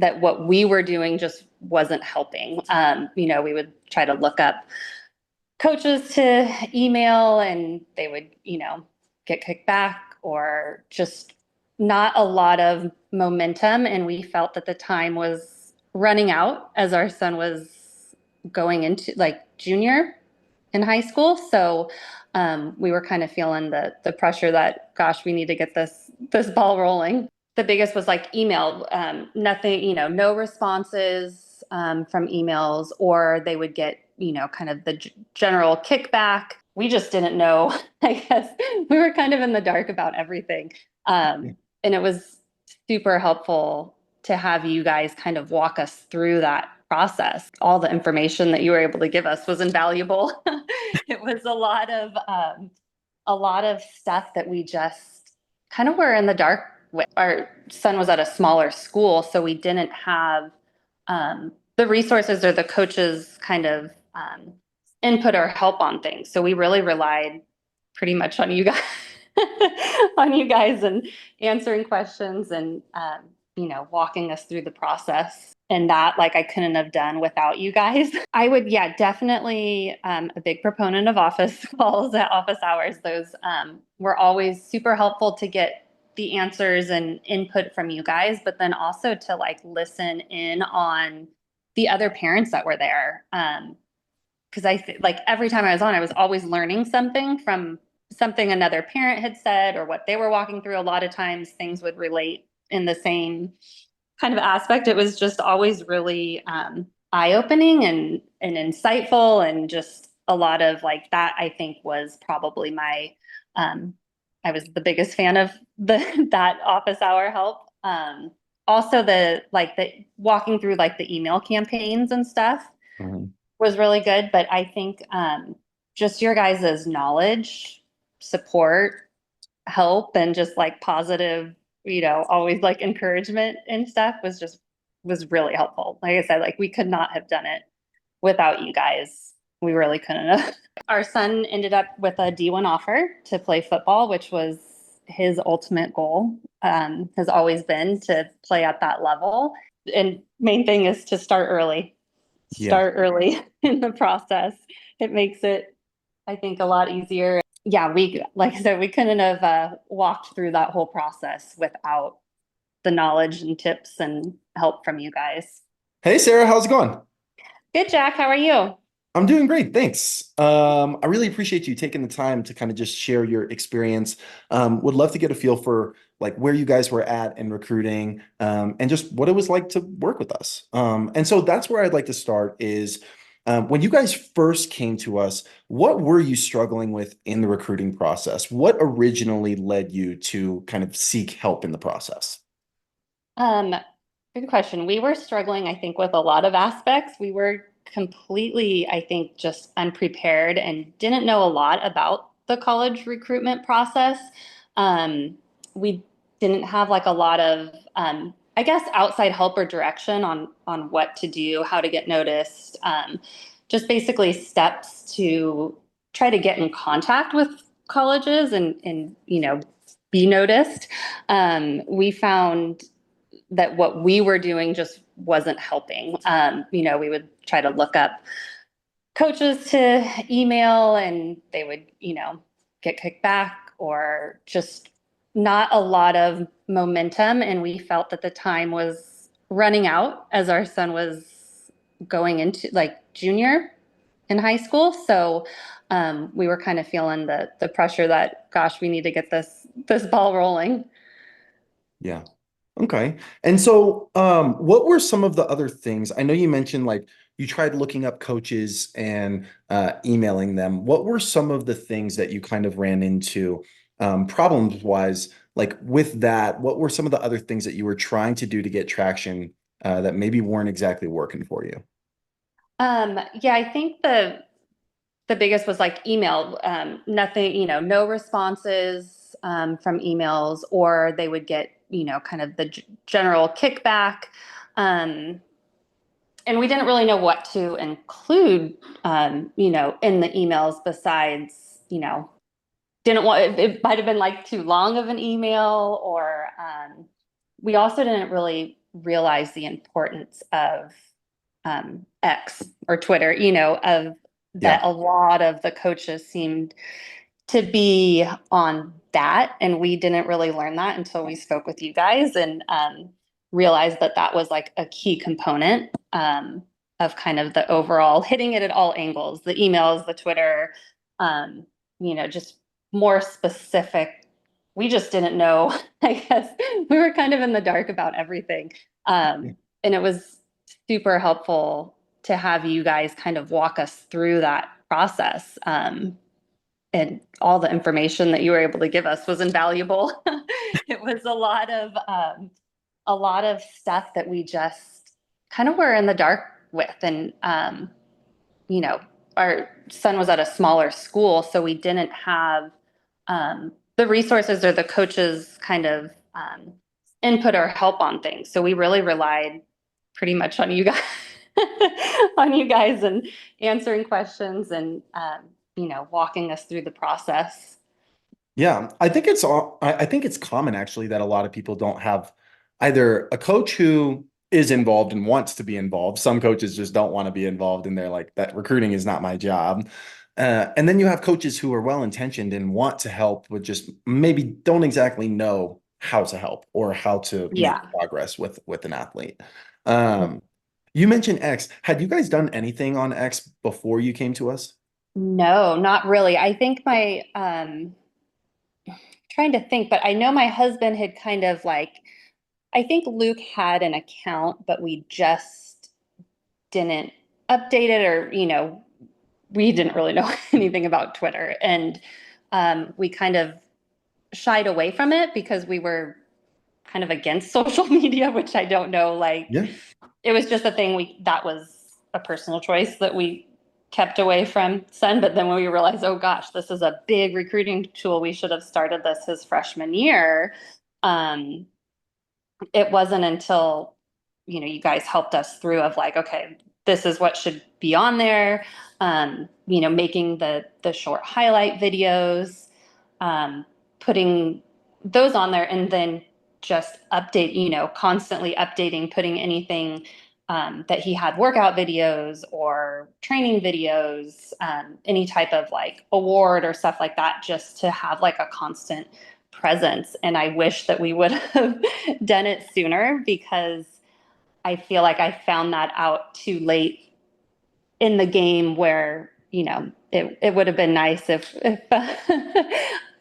that what we were doing just wasn't helping. We would try to look up coaches to email and they would, get kicked back or just not a lot of momentum. And we felt that the time was running out as our son was going into like junior in high school. So we were kind of feeling the pressure that, gosh, we need to get this ball rolling. The biggest was like email, nothing, no responses from emails, or they would get, kind of the general kickback. We just didn't know. I guess we were kind of in the dark about everything. And it was super helpful to have you guys kind of walk us through that process. All the information that you were able to give us was invaluable. It was a lot of stuff that we just kind of were in the dark with. Our son was at a smaller school, so we didn't have the resources or the coaches kind of input or help on things. So we really relied pretty much on you guys, on you guys and answering questions and walking us through the process. And that, like, I couldn't have done without you guys. I would, yeah, definitely a big proponent of office calls at office hours. Those were always super helpful to get the answers and input from you guys, but then also to like listen in on the other parents that were there. Because like every time I was on, I was always learning something from something another parent had said or what they were walking through. A lot of times things would relate in the same kind of aspect. It was just always really eye-opening and insightful, and just a lot of like that. I think was probably my I was the biggest fan of that office hour help. Also the walking through like the email campaigns and stuff was really good. But I think just your guys' knowledge, support, help, and just like positive, always like encouragement and stuff was really helpful. Like I said, like we could not have done it without you guys. We really couldn't have. Our son ended up with a D1 offer to play football, which was his ultimate goal, has always been to play at that level. And main thing is to start early. Yeah. Start early in the process. It makes it, I think, a lot easier. Yeah, like I said, we couldn't have walked through that whole process without the knowledge and tips and help from you guys. Hey, Sarah, how's it going? Good, Jack. How are you? I'm doing great, thanks. I really appreciate you taking the time to kind of just share your experience. Would love to get a feel for like where you guys were at in recruiting, and just what it was like to work with us. And so that's where I'd like to start is when you guys first came to us, what were you struggling with in the recruiting process? What originally led you to kind of seek help in the process? Um, Good question. We were struggling, I think, with a lot of aspects. We were completely, I think, just unprepared and didn't know a lot about the college recruitment process. We didn't have like a lot of, I guess, outside help or direction on what to do, how to get noticed, just basically steps to try to get in contact with colleges and be noticed. We found that what we were doing just wasn't helping. We would try to look up coaches to email and they would, get kicked back or just not a lot of momentum. And we felt that the time was running out as our son was going into like junior in high school. So we were kind of feeling the pressure that, gosh, we need to get this ball rolling. Yeah. Okay. And so, what were some of the other things? I know you mentioned like you tried looking up coaches and emailing them. What were some of the things that you kind of ran into problems wise? Like with that, what were some of the other things that you were trying to do to get traction that maybe weren't exactly working for you? Yeah, I think the biggest was like email, nothing, no responses from emails, or they would get, kind of the general kickback. And we didn't really know what to include, in the emails besides, didn't want, it might have been like too long of an email, or we also didn't really realize the importance of X or Twitter, you know, of that Yeah. a lot of the coaches seemed to be on that. And we didn't really learn that until we spoke with you guys and realized that that was like a key component of kind of the overall hitting it at all angles, the emails, the Twitter, um, you know, just more specific. We just didn't know, I guess we were kind of in the dark about everything. And it was super helpful to have you guys kind of walk us through that process. And all the information that you were able to give us was invaluable. It was a lot of stuff that we just kind of were in the dark with. And you know, our son was at a smaller school, so we didn't have the resources or the coaches kind of input or help on things. So we really relied pretty much on you guys, on you guys, and answering questions and you know, walking us through the process. Yeah, I think it's all, I think it's common actually that a lot of people don't have either a coach who is involved and wants to be involved. Some coaches just don't want to be involved and they're like, that recruiting is not my job. And then you have coaches who are well-intentioned and want to help, but just maybe don't exactly know how to help or how to make Yeah. progress with an athlete. Um, you mentioned X. Had you guys done anything on X before you came to us? No, not really. I think my trying to think, but I know my husband had kind of like, I think Luke had an account, but we just didn't update it, or, you know, we didn't really know anything about Twitter. And we kind of shied away from it because we were kind of against social media, which I don't know, like Yeah. it was just a thing that was a personal choice that we kept away from Sun. But then when we realized, oh gosh, this is a big recruiting tool, we should have started this his freshman year. Um, it wasn't until, you know, you guys helped us through of like, okay, this is what should be on there. You know, making the short highlight videos, um, putting those on there, and then just update, you know, constantly updating, putting anything that he had, workout videos or training videos, any type of like award or stuff like that, just to have like a constant presence. And I wish that we would have done it sooner, because I feel like I found that out too late in the game, where, you know, it would have been nice if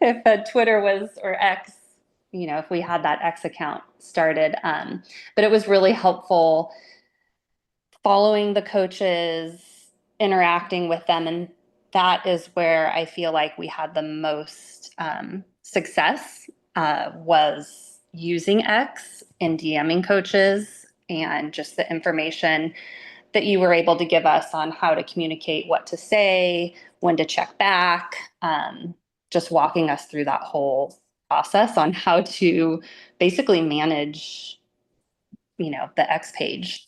if Twitter was, or X, you know, if we had that X account started. But it was really helpful following the coaches, interacting with them. And that is where I feel like we had the most success, was using X and DMing coaches, and just the information that you were able to give us on how to communicate, what to say, when to check back, just walking us through that whole process on how to basically manage, you know, the X page.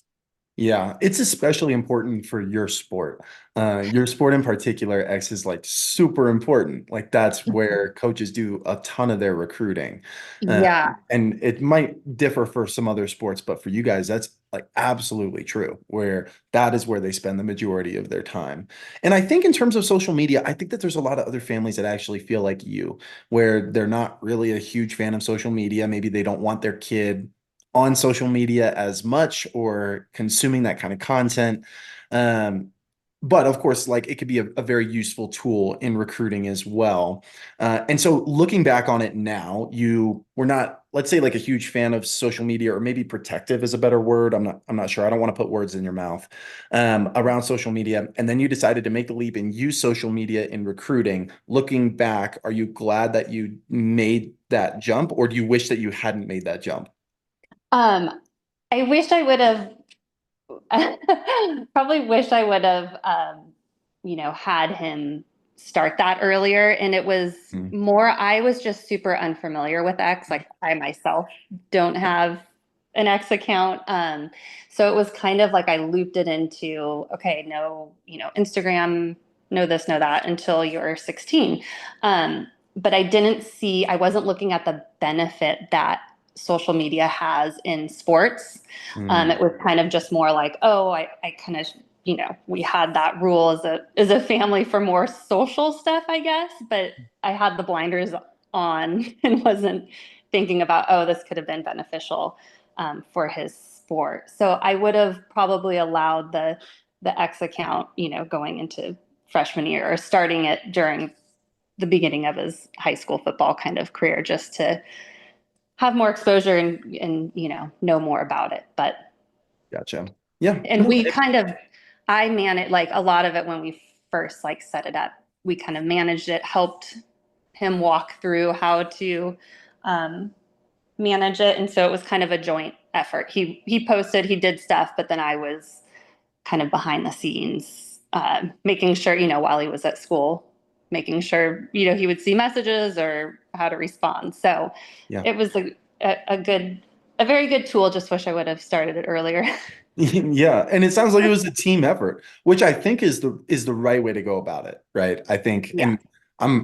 Yeah, it's especially important for your sport. Your sport in particular, X is like super important. Like that's where coaches do a ton of their recruiting. Yeah. And it might differ for some other sports, but for you guys, that's like absolutely true, where that is where they spend the majority of their time. And I think in terms of social media, I think that there's a lot of other families that actually feel like you, where they're not really a huge fan of social media. Maybe they don't want their kid on social media as much or consuming that kind of content. Um, but of course, like it could be a very useful tool in recruiting as well. And so looking back on it now, you were not, let's say, like a huge fan of social media, or maybe protective is a better word. I'm not sure. I don't want to put words in your mouth around social media. And then you decided to make the leap and use social media in recruiting. Looking back, are you glad that you made that jump, or do you wish that you hadn't made that jump? Um, I wish I would have probably wish I would have, you know, had him start that earlier. And it was Mm. more, I was just super unfamiliar with X. Like I myself don't have an X account. So it was kind of like I looped it into, okay, no, you know, Instagram, no this, no that until you're 16. But I wasn't looking at the benefit that social media has in sports. Mm, It was kind of just more like, oh, I kind of, we had that rule as a family for more social stuff, I guess, but I had the blinders on and wasn't thinking about, oh, this could have been beneficial for his sport. So I would have probably allowed the X account, going into freshman year or starting it during the beginning of his high school football kind of career, just to have more exposure and know more about it. But gotcha. Yeah. and No, we kind of I managed like a lot of it when we first like set it up. We kind of managed it, helped him walk through how to um, manage it, and so it was kind of a joint effort. He posted, he did stuff, but then I was kind of behind the scenes, making sure, while he was at school, making sure, he would see messages or how to respond. So yeah. it was a very good tool. Just wish I would have started it earlier. Yeah, and it sounds like it was a team effort, which I think is the right way to go about it, right? I think, Yeah. and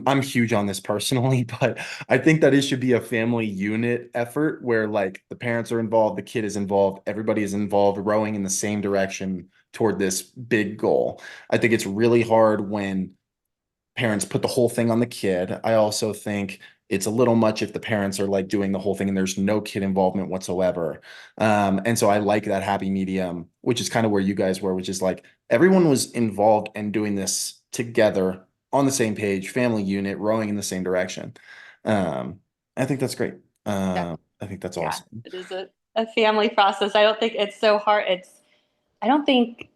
I'm huge on this personally, but I think that it should be a family unit effort where like the parents are involved, the kid is involved, everybody is involved, rowing in the same direction toward this big goal. I think it's really hard when parents put the whole thing on the kid. I also think it's a little much if the parents are like doing the whole thing and there's no kid involvement whatsoever. And so I like that happy medium, which is kind of where you guys were, which is like everyone was involved and doing this together on the same page, family unit, rowing in the same direction. Um, I think that's great. Yeah. I think that's Yeah. awesome. It is a family process. I don't think it's so hard. I don't think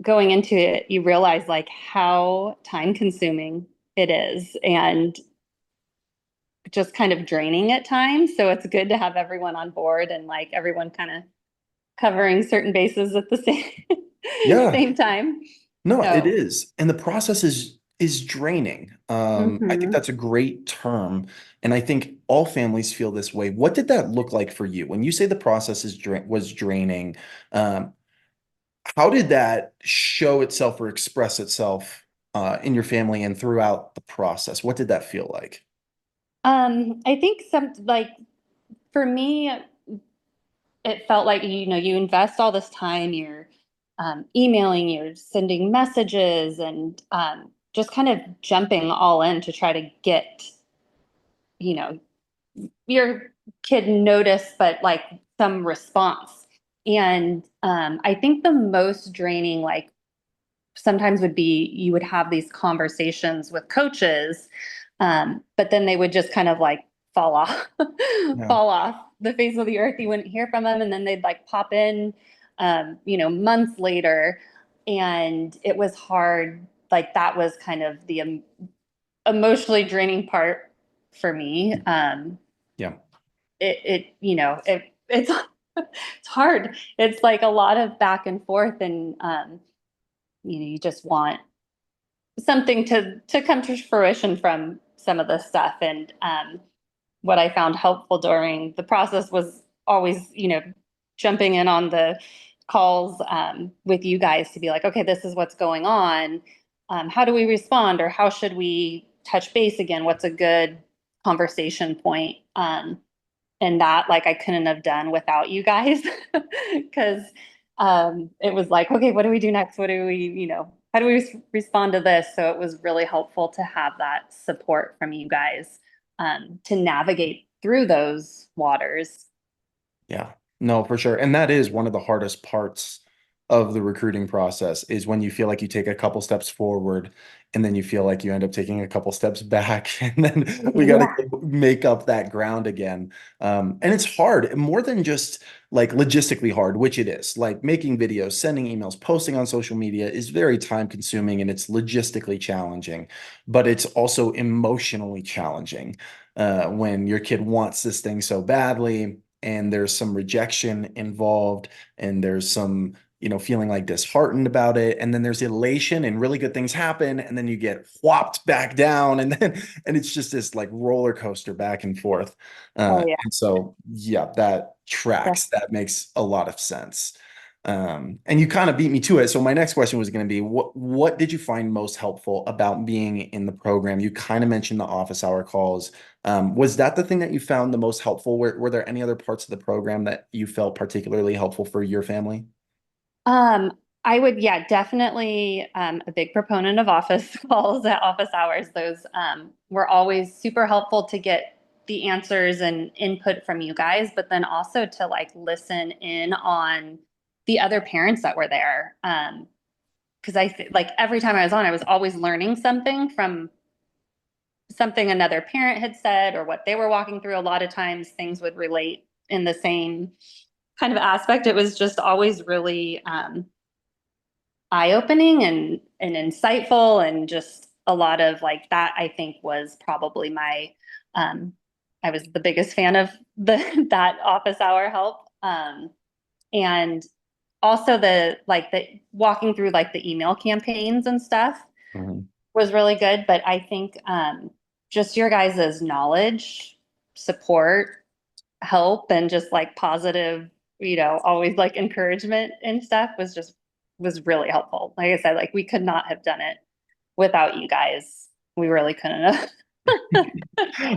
going into it, you realize like how time consuming it is and just kind of draining at times. So it's good to have everyone on board and like everyone kind of covering certain bases at the same Yeah. same time. No, it So, is. And the process is draining. I think mhm. that's a great term. And I think all families feel this way. What did that look like for you? When you say the process was draining, um, how did that show itself or express itself in your family and throughout the process? What did that feel like? I think some like for me, it felt like you invest all this time, you're emailing, you're sending messages, and just kind of jumping all in to try to get you know your kid notice, but like some response. And I think the most draining, like sometimes would be you would have these conversations with coaches, but then they would just kind of like fall off, Yeah. fall off the face of the earth. You wouldn't hear from them, and then they'd like pop in, months later, and it was hard. Like that was kind of the emotionally draining part for me. Yeah. It's it's hard. It's like a lot of back and forth, and you just want something to come to fruition from some of this stuff. And what I found helpful during the process was always, jumping in on the calls with you guys to be like, okay, this is what's going on. How do we respond, or how should we touch base again? What's a good conversation point? And that like I couldn't have done without you guys because it was like, okay, what do we do next? What do we, how do we respond to this? So it was really helpful to have that support from you guys to navigate through those waters. Yeah, no, for sure. And that is one of the hardest parts of the recruiting process is when you feel like you take a couple steps forward and then you feel like you end up taking a couple steps back and then we got to Yeah. make up that ground again. And it's hard, more than just like logistically hard, which it is. Like making videos, sending emails, posting on social media is very time consuming and it's logistically challenging, but it's also emotionally challenging when your kid wants this thing so badly and there's some rejection involved and there's some feeling like disheartened about it and then there's elation and really good things happen and then you get whopped back down and it's just this like roller coaster back and forth Oh yeah. and so yeah, that Yeah. tracks, that makes a lot of sense. And you kind of beat me to it. So my next question was going to be, what did you find most helpful about being in the program? You kind of mentioned the office hour calls. Was that the thing that you found the most helpful? Were there any other parts of the program that you felt particularly helpful for your family? Um, I would, yeah, definitely a big proponent of office calls at office hours. Those were always super helpful to get the answers and input from you guys, but then also to like listen in on the other parents that were there. Because like every time I was on, I was always learning something from something another parent had said or what they were walking through. A lot of times things would relate in the same kind of aspect. It was just always really eye-opening and insightful, and just a lot of like that. I think was probably my I was the biggest fan of the that office hour help. And also the walking through like the email campaigns and stuff Mhm. was really good. But I think just your guys's knowledge, support, help, and just like positive, always like encouragement and stuff was really helpful. Like I said, like we could not have done it without you guys. We really couldn't have.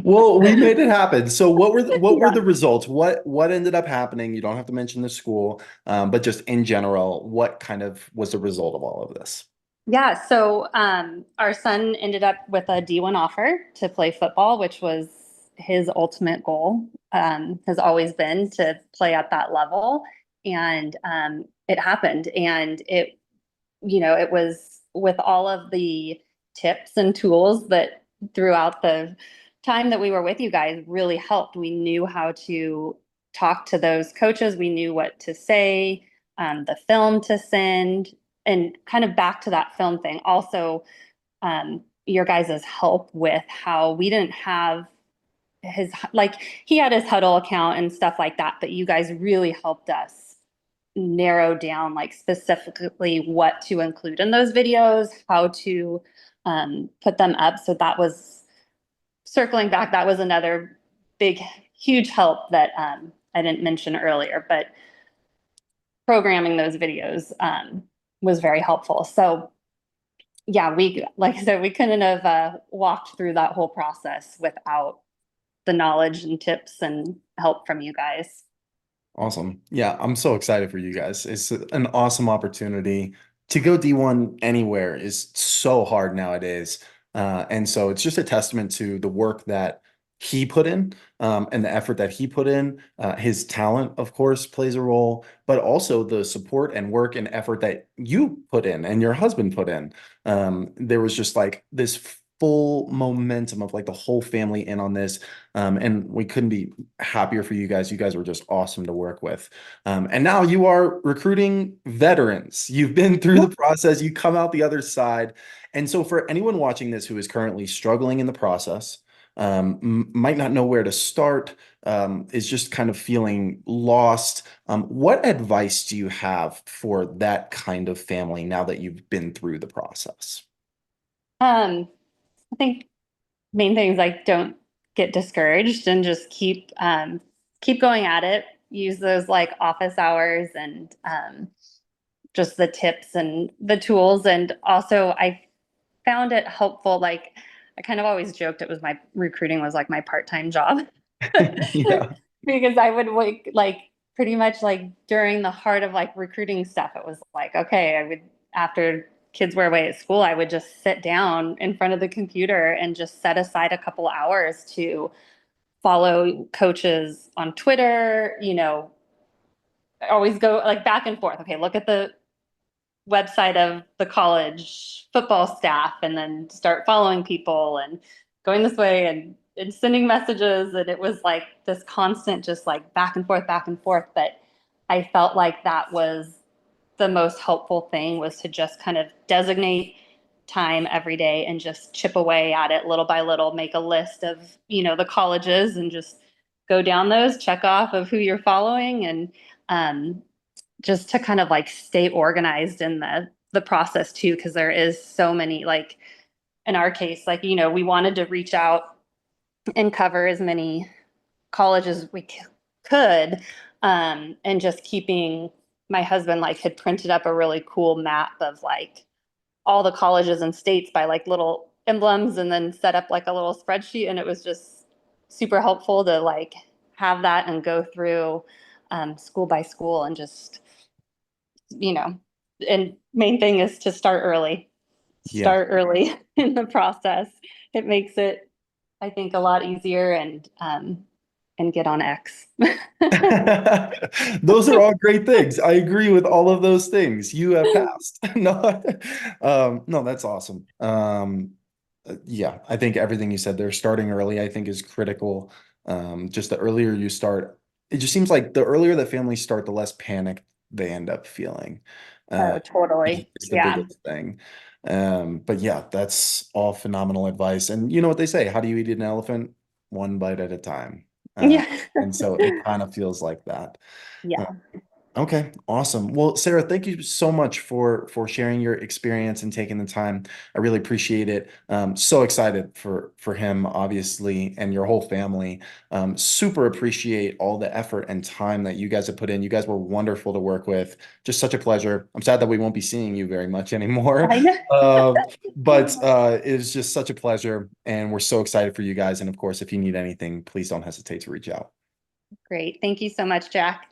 Well, we made it happen. So what were Yeah. the results? What ended up happening? You don't have to mention the school, but just in general, what kind of was the result of all of this? Yeah, so our son ended up with a D1 offer to play football, which was his ultimate goal, has always been to play at that level. And it happened. And it was with all of the tips and tools that throughout the time that we were with you guys really helped. We knew how to talk to those coaches, we knew what to say, the film to send, and kind of back to that film thing. Also, your guys' help with how we didn't have like he had his huddle account and stuff like that, but you guys really helped us narrow down like specifically what to include in those videos, how to put them up. So that was circling back. That was another big, huge help that I didn't mention earlier, but programming those videos was very helpful. So yeah, like I said, we couldn't have walked through that whole process without the knowledge and tips and help from you guys. Awesome. Yeah, I'm so excited for you guys. It's an awesome opportunity to go D1 anywhere is so hard nowadays. And so it's just a testament to the work that he put in, and the effort that he put in. His talent, of course, plays a role, but also the support and work and effort that you put in and your husband put in. There was just like this full momentum of like the whole family in on this. And we couldn't be happier for you guys. You guys were just awesome to work with. And now you are recruiting veterans. You've been through the process, you come out the other side. And so, for anyone watching this who is currently struggling in the process, might not know where to start, is just kind of feeling lost, what advice do you have for that kind of family now that you've been through the process? I think main things like don't get discouraged and just keep going at it. Use those like office hours and just the tips and the tools. And also I found it helpful. Like I kind of always joked it was my recruiting was like my part-time job. Yeah. Because I would like pretty much like during the heart of like recruiting stuff, it was like, okay, I would after kids were away at school, I would just sit down in front of the computer and just set aside a couple hours to follow coaches on Twitter, always go like back and forth. Okay, look at the website of the college football staff and then start following people and going this way and sending messages. And it was like this constant, just like back and forth. But I felt like that was the most helpful thing, was to just kind of designate time every day and just chip away at it little by little, make a list of, the colleges and just go down those, check off of who you're following, and um, just to kind of like stay organized in the process too, because there is so many, like in our case, like we wanted to reach out and cover as many colleges as we could, and just keeping my husband like had printed up a really cool map of like all the colleges and states by like little emblems and then set up like a little spreadsheet. And it was just super helpful to like have that and go through school by school and just, you know, and main thing is to Yeah. start early in the process. It makes it, I think, a lot easier and get on X. Those are all great things. I agree with all of those things. You have passed. No, no, that's awesome. Yeah, I think everything you said there, starting early, I think is critical. Just the earlier you start, it just seems like the earlier the families start, the less panicked they end up feeling. Oh, totally. Is the Yeah. biggest thing. But yeah, that's all phenomenal advice. And you know what they say, how do you eat an elephant? One bite at a time. Uh, Yeah. and so it kind of feels like that. Uh, Yeah. Okay, awesome. Well, Sarah, thank you so much for sharing your experience and taking the time. I really appreciate it. So excited for him, obviously, and your whole family. Super appreciate all the effort and time that you guys have put in. You guys were wonderful to work with. Just such a pleasure. I'm sad that we won't be seeing you very much anymore. I know. But it was just such a pleasure, and we're so excited for you guys. And of course, if you need anything, please don't hesitate to reach out. Great. Thank you so much, Jack.